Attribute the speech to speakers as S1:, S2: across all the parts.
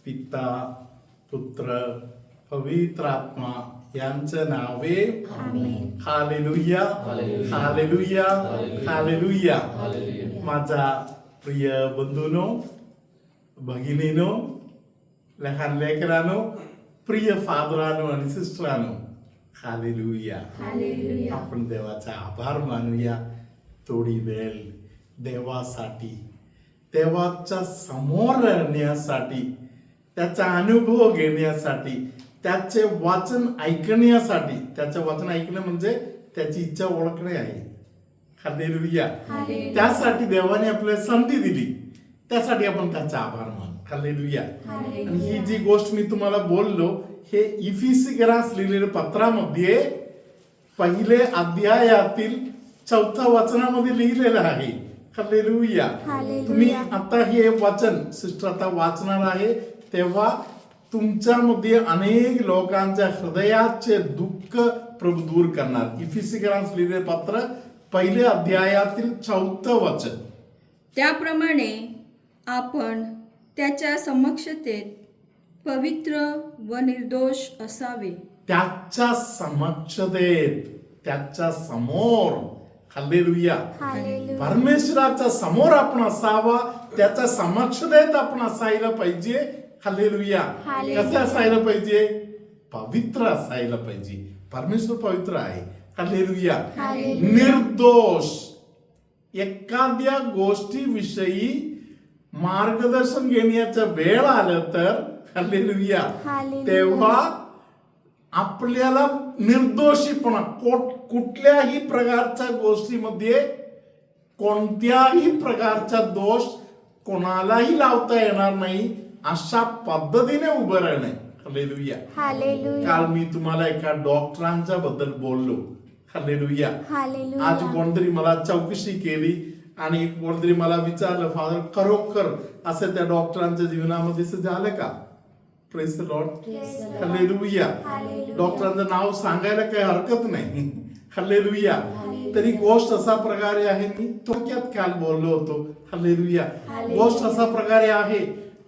S1: पिता पुत्र पवित्र आत्मा यांचे नावे हालेलुया हालेलुया हालेलुया. माझा प्रिय बंधूनो भगिनीनो लहान लेकरानो प्रिय फादरानो आणि सिस्टरानो हालेलुया. आपण देवाचा आभार मानूया. थोडी वेळ देवासाठी देवाच्या समोर राहण्यासाठी त्याचा अनुभव घेण्यासाठी त्याचे वाचन ऐकण्यासाठी. त्याचे वाचन ऐकणं म्हणजे त्याची इच्छा ओळखणे आहे. हालेलुया. त्यासाठी देवाने आपल्याला संधी दिली. त्यासाठी आपण त्याचा आभार मान. हालेलुया. आणि ही जी गोष्ट मी तुम्हाला बोललो हे इफिसिकरास लिहिलेल्या पत्रामध्ये पहिले अध्यायातील 4 वचनामध्ये लिहिलेलं आहे. हालेलुया. तुम्ही आता हे वचन सिस्टर आता वाचणार आहे तेव्हा तुमच्यामध्ये अनेक लोकांच्या हृदयाचे दुःख प्रभू दूर करणार. इफिसिकरास लिहिलेले पत्र पहिले अध्यायातील 4 वचन.
S2: त्याप्रमाणे आपण त्याच्या समक्षतेत पवित्र व निर्दोष असावे.
S1: त्याच्या समक्षतेत त्याच्या समोर. हालेलुया. परमेश्वराच्या समोर आपण असावा. त्याच्या समक्षतेत आपण असायला पाहिजे. हालेलुया. कसं असायला पाहिजे? पवित्र असायला पाहिजे. परमेश्वर पवित्र आहे. हालेलुया. निर्दोष. एखाद्या गोष्टीविषयी मार्गदर्शन घेण्याचा वेळ आलं तर हालेलुया तेव्हा आपल्याला निर्दोषीपणा कुठल्याही प्रकारच्या गोष्टीमध्ये कोणत्याही प्रकारचा दोष कोणालाही लावता येणार नाही अशा पद्धतीने उभं राहणे. हालेलुया. काल मी तुम्हाला एका डॉक्टरांच्या बद्दल बोललो. हालेलुया. आज कोणतरी मला चौकशी केली आणि कोणतरी मला विचारलं फादर खरोखर असं त्या डॉक्टरांच्या जीवनामध्ये झालं का? Praise the Lord. हालेलुया. डॉक्टरांचं नाव सांगायला काही हरकत नाही. हालेलुया. तरी गोष्ट असा प्रकारे आहे. मी थोडक्यात काल बोललो होतो. हालेलुया. गोष्ट असा प्रकारे आहे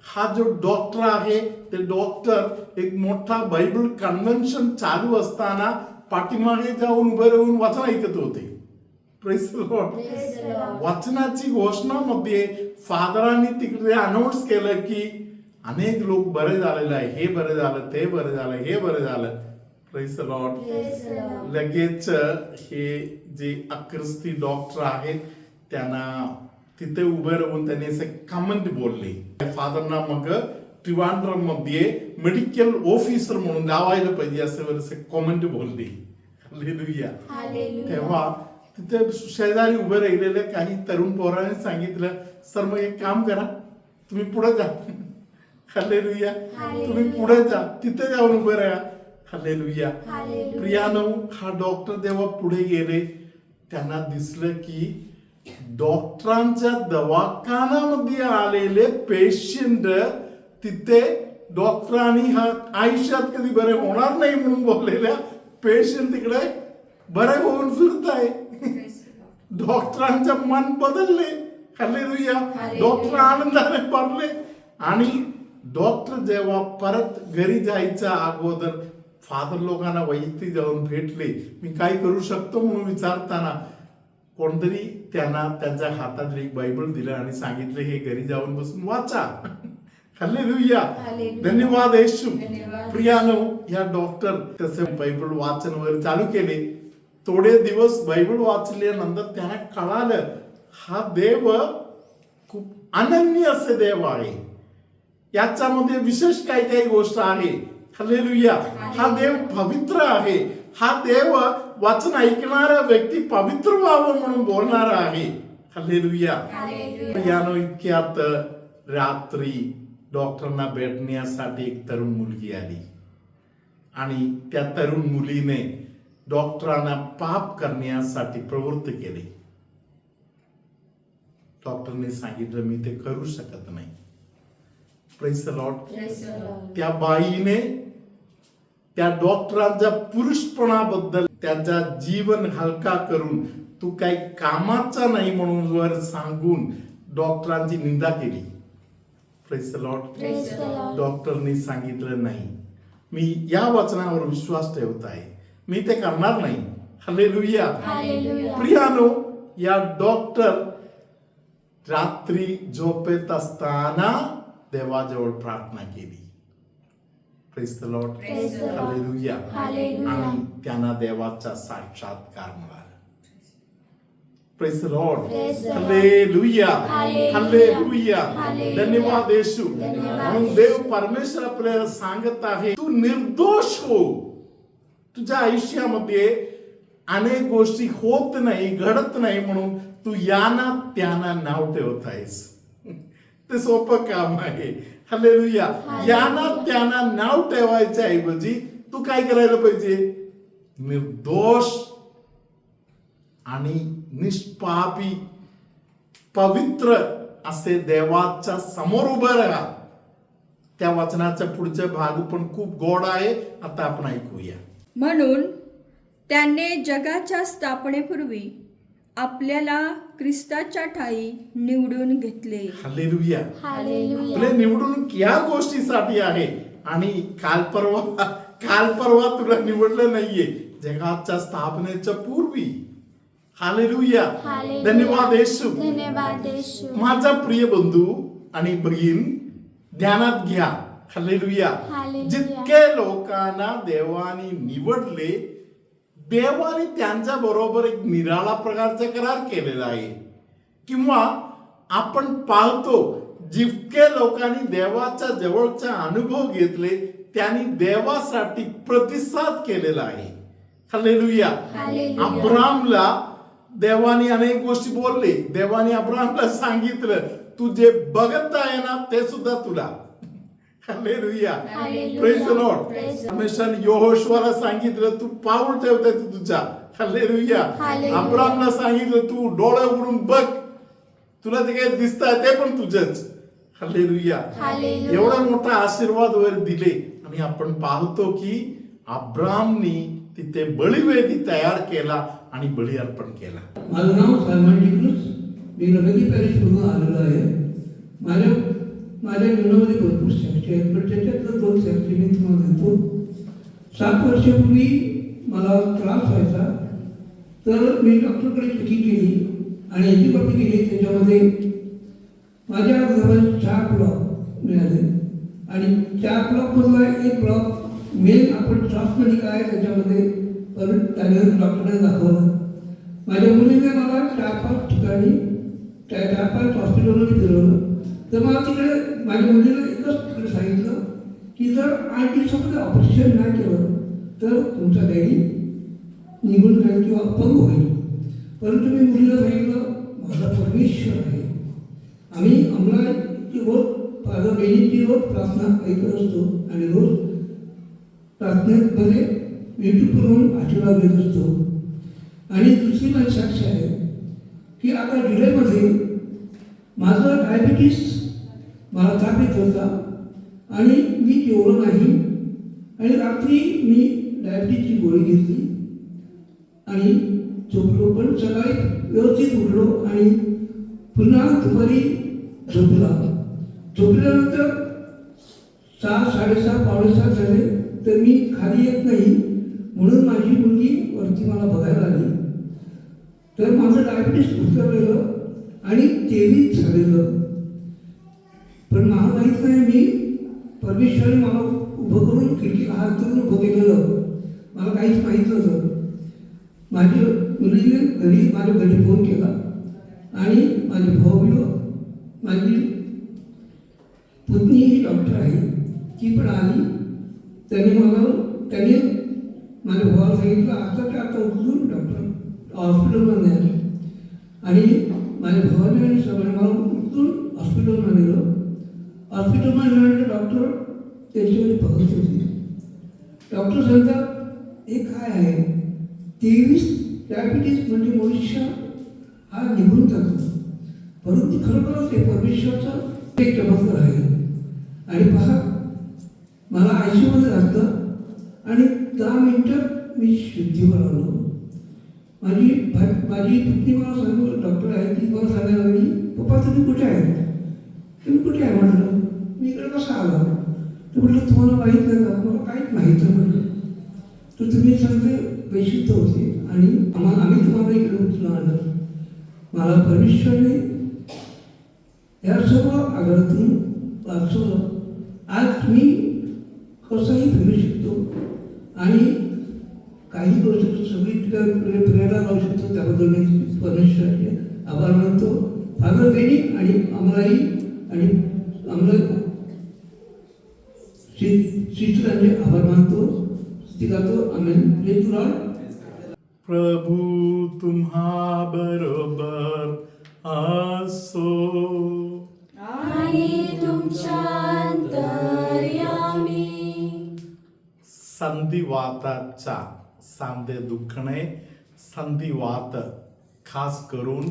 S1: हा जो डॉक्टर आहे ते डॉक्टर एक मोठा बायबल कन्व्हेन्शन चालू असताना पाठीमागे जाऊन उभे राहून वचन ऐकत होते. Praise the Lord. वचनाची घोषणामध्ये फादरांनी तिकडे अनाउन्स केलं की अनेक लोक बरे झालेले आहे. हे बरे झालं, ते बरे झालं, हे बरे झालं. Praise the Lord. लगेच हे जे अक्रस्ती डॉक्टर आहेत त्यांना तिथे उभे राहून त्यांनी असे कमेंट बोलले. फादरना मग ट्रिवांड्रम मध्ये मेडिकल ऑफिसर म्हणून लावायला पाहिजे असे कमेंट बोलले. हालेलुया. तेव्हा तिथे शेजारी उभे राहिलेले काही तरुण पोरांनी सांगितलं सर मग एक काम करा तुम्ही पुढे जा. हालेलुया. तुम्ही पुढे जा तिथे जाऊन उभे राहा. हालेलुया. प्रियानो हा डॉक्टर जेव्हा पुढे गेले त्यांना दिसलं की डॉक्टरांच्या दवाखान्यामध्ये आलेले पेशंट तिथे डॉक्टरांनी हा आयुष्यात कधी बरे होणार नाही म्हणून बोललेल्या पेशंट तिकडे बरे होऊन फिरत आहे. डॉक्टरांचे मन बदलले. हालेलुया. डॉक्टर आनंदाने भरले. आणि डॉक्टर जेव्हा परत घरी जायच्या अगोदर फादर लोकांना वैयक्तिक जाऊन भेटले. मी काय करू शकतो म्हणून विचारताना कोणतरी त्यांना त्यांच्या हातात एक बायबल दिलं आणि सांगितले हे घरी जाऊन बसून वाचा. हालेलुया. धन्यवाद येशू. प्रियानो या डॉक्टर तसे बायबल वाचन वगैरे चालू केले. थोडे दिवस बायबल वाचल्यानंतर त्यांना कळालं हा देव खूप अनन्य असे देव आहे. याच्यामध्ये विशेष काही काही गोष्ट आहे. हालेलुया. हा देव पवित्र आहे. हा देव वाचन ऐकणारा व्यक्ती पवित्र व्हावं म्हणून बोलणारा आहे. हालेलुया. यानो इतक्यात रात्री डॉक्टरांना भेटण्यासाठी एक तरुण मुलगी आली आणि त्या तरुण मुलीने डॉक्टरांना पाप करण्यासाठी प्रवृत्त केले. डॉक्टरने सांगितलं मी ते करू शकत नाही. Praise the Lord. त्या बाईने त्या डॉक्टरांच्या पुरुषपणाबद्दल त्याचा जीवन हलका करून तू काही कामाचा नाही म्हणून वर सांगून डॉक्टरांची निंदा केली. Praise the Lord.
S3: Praise the Lord.
S1: डॉक्टरनी सांगितलं नाही, मी या वचनावर विश्वास ठेवत आहे, मी ते करणार नाही. हालेलुया.
S3: Hallelujah.
S1: प्रियानो, या डॉक्टर रात्री झोपेत असताना देवाजवळ प्रार्थना केली. Praise the Lord.
S3: Praise the Lord.
S1: Hallelujah.
S3: Hallelujah.
S1: आणि त्यांना देवाचा साक्षात्कार मिळाला. Praise the Lord.
S3: Praise the Lord.
S1: Hallelujah.
S3: Hallelujah.
S1: Hallelujah.
S3: Hallelujah.
S1: धन्यवाद येशू.
S3: धन्यवाद
S1: म्हणून
S3: येशू.
S1: देव परमेश्वर आपल्याला सांगत आहे, तू निर्दोष हो. तुझ्या आयुष्यामध्ये अनेक गोष्टी होत नाही, घडत नाही म्हणून तू याना त्याना नाव ठेवत आहेस. ते सोपं काम आहे. हालेलुया. याना त्याना नाव ठेवायच्या ऐवजी तू काय करायला पाहिजे? निर्दोष आणि निष्पापी पवित्र असे देवाच्या समोर उभं राहा. त्या वचनाचा पुढचा भाग पण खूप गोड आहे. आता आपण ऐकूया.
S2: म्हणून त्याने जगाच्या स्थापनेपूर्वी आपल्याला ख्रिस्ताच्या ठायी निवडून घेतले.
S1: हालेलुया.
S3: Hallelujah.
S1: तुला निवडणूक या गोष्टीसाठी आहे. आणि काल परवा तुला निवडलं नाहीये, जगाच्या स्थापनेच्या पूर्वी. हालेलुया.
S3: Hallelujah.
S1: धन्यवाद येशू.
S3: धन्यवाद येशू.
S1: माझा प्रिय बंधू आणि भगिन, ध्यानात घ्या. हालेलुया.
S3: Hallelujah.
S1: जितके लोकांना देवाने निवडले, देवाने त्यांच्या बरोबर एक निराळा प्रकारचा करार केलेला आहे. किंवा आपण पाहतो, जितके लोकांनी देवाच्या जवळचा अनुभव घेतले, त्यांनी देवासाठी प्रतिसाद केलेला आहे. हालेलुया.
S3: Hallelujah.
S1: अब्रामला देवाने अनेक गोष्टी बोलले. देवाने अब्रामला सांगितलं, तू जे बघत आहे ना ते सुद्धा तुला. Hallelujah.
S3: Hallelujah.
S1: Praise the Lord.
S3: Praise the Lord.
S1: परमेश्वराने यहोशुआला सांगितलं, तू पाऊल ठेवतोय तू तुझा. हालेलुया.
S3: Hallelujah.
S1: अब्रामला सांगितलं, तू डोळे उघडून बघ, तुला ते काही दिसतंय ते पण तुझंच. हालेलुया.
S3: Hallelujah.
S1: एवढा मोठा आशीर्वाद वर दिले. आणि आपण पाहतो की अब्रामनी तिथे बळीवेदी तयार केला आणि बळी अर्पण केला.
S4: माझं नाव सायमन डिक्रूज. मी रगती पॅरिसमधून आलेलो आहे. माझ्या जीवनामध्ये भरपूर साक्षी आहेत, पण त्याच्यातलं 2 साक्षी मी तुम्हाला देतो. 7 वर्षापूर्वी मला त्रास व्हायचा, तर मी डॉक्टरकडे चेकिंग केली आणि एंजिओग्राफी केली. त्याच्यामध्ये माझ्या जवळ 4 ब्लॉक मिळाले आणि 4 ब्लॉकमधला एक ब्लॉक मेन आपण श्वासनलिका आहे त्याच्यामध्ये परत त्याने डॉक्टरने दाखवलं. माझ्या मुलीने मला 4-5 ठिकाणी 4-5 हॉस्पिटलमध्ये फिरवलं. तर मला तिकडे माझ्या मुलीला एकच तिकडे सांगितलं की जर 8 दिवसामध्ये ऑपरेशन नाही केलं तर तुमचा डॅडी निघून जाईल किंवा अपंग होईल. परंतु मी मुलीला सांगितलं, माझा परमेश्वर आहे. आम्ही आम्हाला रोज फादर बेनीची रोज प्रार्थना ऐकत असतो आणि रोज प्रार्थनेमध्ये यूट्यूबवरून आशीर्वाद घेत असतो. आणि दुसरी माझी साक्ष आहे की आता जुलैमध्ये माझं डायबिटीस मला ताप येत होता आणि मी जेवलो नाही आणि रात्री मी डायबिटीसची गोळी घेतली आणि झोपलो. पण सकाळी व्यवस्थित उठलो आणि पुन्हा दुपारी झोपल्यानंतर 6-6:30 पावणे 7 झाले तर मी खाली येत नाही म्हणून माझी मुलगी वरती मला बघायला आली. तर माझं डायबिटीस उतरलेलं आणि 23 झालेलं. पण मला माहीत नाही, मी परमेश्वराने मला उभं करून खिडकीला हात धरून उभं केलेलं, मला काहीच माहीत नव्हतं. माझ्या मुलीने माझ्या घरी फोन केला आणि माझे भाऊ, माझी पुतणी ही डॉक्टर आहे, ती पण आली. त्याने माझ्या भावाला सांगितलं, आता उचलून डॉक्टर हॉस्पिटलमध्ये आले आणि माझ्या भावाने आणि सगळ्यांनी मला उचलून हॉस्पिटलमध्ये नेलं. हॉस्पिटलमध्ये नेल्यानंतर डॉक्टर त्याच्याकडे बघत होते. डॉक्टर सांगतात, हे काय आहे? 23 डायबिटीस म्हणजे मनुष्य हा निघून जातो, परंतु खरोखरच हे परमेश्वराचा एक चमत्कार आहे. आणि पहा, मला आयसीयूमध्ये घातलं आणि 10 मिनिटात मी शुद्धीवर आलो. माझी पुतणी मला सांगू, डॉक्टर आहे, ती मला सांगायला लागली, पप्पा तुम्ही कुठे आहे? तुम्ही कुठे आहे म्हटलं. मी इकडे कसा आला? तर म्हटलं तुम्हाला माहीत नाही का? मला काहीच माहीत नाही म्हटलं. तर तुम्ही सगळे बेशुद्ध होते आणि आम्ही तुम्हाला इकडे उचलून आणलं. मला परमेश्वराने या सर्व आघाडातून वाचवलं. आज मी कसंही फिरू शकतो आणि काही गोष्टी सगळी प्रेरणा लावू शकतो. त्याबद्दल मी परमेश्वराचे आभार मानतो. फादर बेनी आणि आम्हालाही आणि आम्हाला शिष्टरांचे आभार मानतो. स्तुती गातो. आमेन. Praise the Lord.
S1: प्रभू तुम्हा बरोबर असो.
S3: आणि तुमच्या अंतर्यामी.
S1: संधिवाताचा सांधे दुखणे, संधिवात खास करून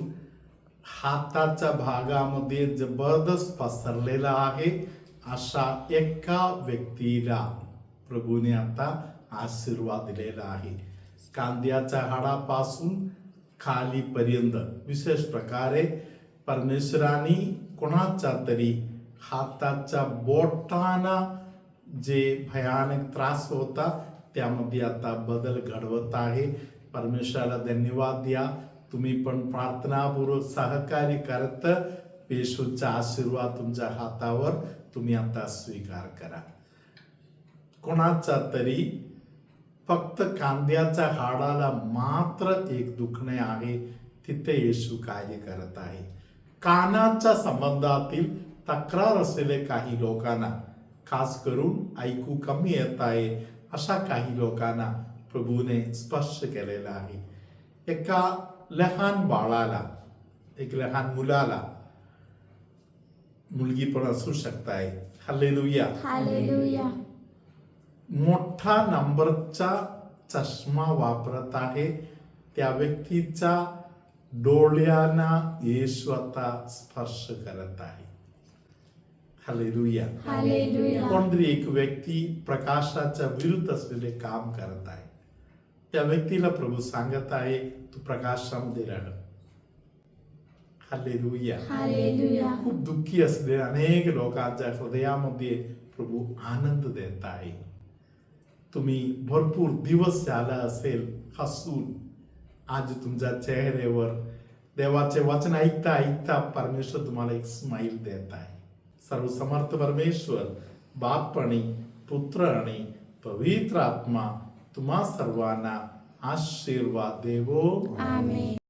S1: हाताच्या भागामध्ये जबरदस्त पसरलेला आहे. अशा एका व्यक्तीला प्रभूने आता आशीर्वाद दिलेला आहे. कांद्याच्या हाडापासून खालीपर्यंत विशेष प्रकारे परमेश्वराने कोणाच्या तरी हाताच्या बोटांना जे भयानक त्रास होता त्यामध्ये आता बदल घडवत आहे. परमेश्वराला धन्यवाद द्या. तुम्ही पण प्रार्थनापूर्वक सहकार्य करत येशूचा आशीर्वाद तुमच्या हातावर तुम्ही आता स्वीकार करा. कोणाचा तरी फक्त कांद्याच्या हाडाला मात्र एक दुखणे आहे, तिथे येशू कार्य करत आहे. कानाच्या संबंधातील तक्रार असलेले काही लोकांना, खास करून ऐकू कमी येत आहे अशा काही लोकांना प्रभूने स्पर्श केलेला आहे. एका लहान बाळाला, एक लहान मुलाला, मुलगी पण असू शकताय, हालेलुया,
S3: हालेलुया.
S1: मोठा नंबरचा चष्मा वापरत आहे. त्या व्यक्तीचा डोळ्यांना येशू आता स्पर्श करत आहे. हालेलुया.
S3: हालेलुया.
S1: कोणतरी एक व्यक्ती प्रकाशाच्या विरुद्ध असलेले काम करत आहे. त्या व्यक्तीला प्रभू सांगत आहे तू प्रकाशामध्ये राह. हालेलुया.
S3: हालेलुया.
S1: खूप दुःखी असलेल्या अनेक लोकांच्या हृदयामध्ये प्रभू आनंद देत आहे. तुम्ही भरपूर दिवस झाला असेल हसून, आज तुमच्या चेहऱ्यावर देवाचे वचन ऐकता ऐकता परमेश्वर तुम्हाला एक स्माइल देत आहे. सर्वसमर्थ परमेश्वर बाप आणि पुत्र आणि पवित्र आत्मा तुम्हा सर्वांना आशीर्वाद देवो.
S3: आमेन.